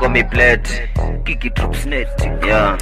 call me Plate, Kiki Troops Net, yeah.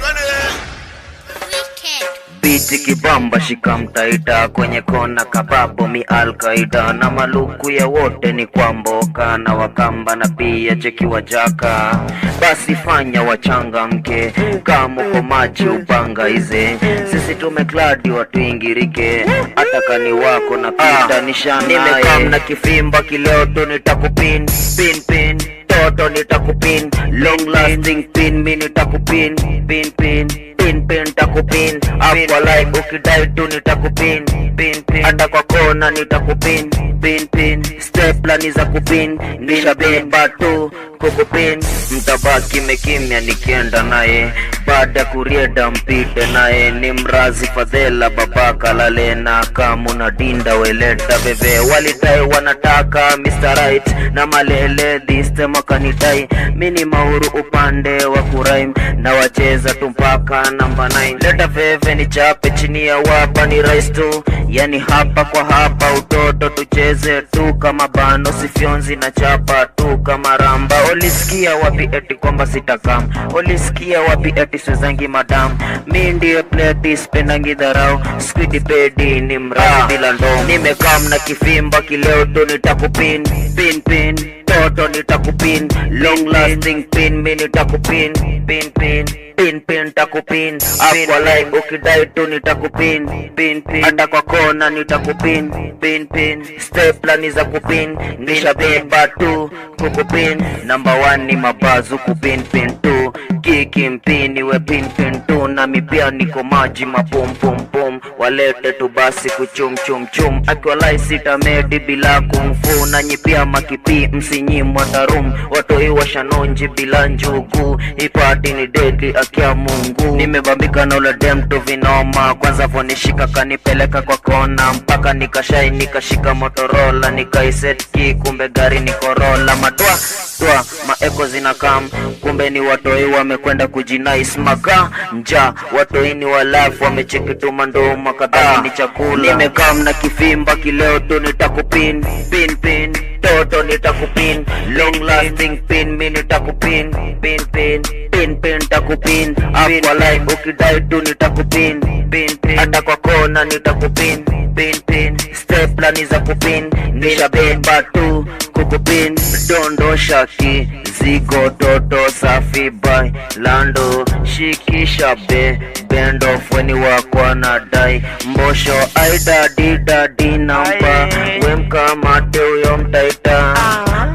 Biti kibamba shika mtaita kwenye kona kababo mi Al-Qaida na maluku ya wote ni kwa mboka na wakamba na pia cheki wajaka. Basi fanya wachangamke kama uko maji upanga ize. Sisi tumekladi watu ingirike hata kani wako na pita nishana. Nimekam na kifimba kileo tu nitakupin pin pin toto nitakupin long lasting pin mi nitakupin pin pin pin pin takupin hapo like ukidai tu nitakupin pin pin hata kwa kona nitakupin pin pin stepla ni za kupin nishabeba tu kukupin. Mtabaki mekimya nikienda naye baada kurieda mpite naye ni mrazi fadhela babaka lalena kama na dinda weleta bebe walidai wanataka Mr. Right na malele this time akanitai mini mauru upande wa kuraim na wacheza tumpaka namba 9 leta veve ni chape chini ya wapa ni rais tu yani hapa kwa hapa utoto tucheze tu kama bano sifionzi na chapa tu kama ramba. Olisikia wapi eti kwamba sitakam olisikia wapi eti swezangi madam mi ndiye Plate spendangi dharau squid pedi ni mrazi bila ndo. Nimekam na kifimba kileo tu nitakupin pin pin toto nitakupin long lasting pin mi nitakupin pin pin pin pin takupin hapo like ukidai tu nitakupin pin pin hata kwa kona nitakupin pin pin stepla ni za kupin nishabeba tu kukupin. Number 1 ni mabazu kupin pin tu kiki mpini we pin pin tu na mipia niko maji mapum pum pum walete tu basi kuchum chum chum akiwalai sita medi bila kumfu na nyipia makipi msinyimwa tarum watoi washanonji bila njugu ipati ni deadly akia Mungu. Nimebambika na ule dem tu vinoma kwanza vonishika kanipeleka kwa kona mpaka nikashai nikashika Motorola nikaiset ki kumbe gari ni Corolla matwa twa maeko zinakam kumbe ni watoi wamekwenda kujinais maka nja watoi ni walafu wamecheki tu mando makadhani ni chakula. Nimekam na kifimba kileo tu nitakupin pin pin toto nitakupin long lasting pin mi nitakupin pin pin pin pin takupin hapo like ukidai tu nitakupin pin pin hata kwa kona nitakupin pin pin stepla ni za kupin nishabeba tu kukupin. Dondosha ki zigo toto safi by lando shikisha be bend off weni wako na dai mbosho aida dida dinampa wemka mate uyo mtaita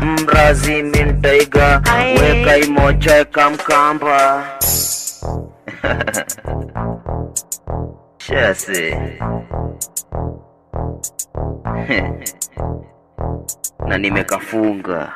mrazi mintaiga weka imocha kamkamba shase na nimekafunga.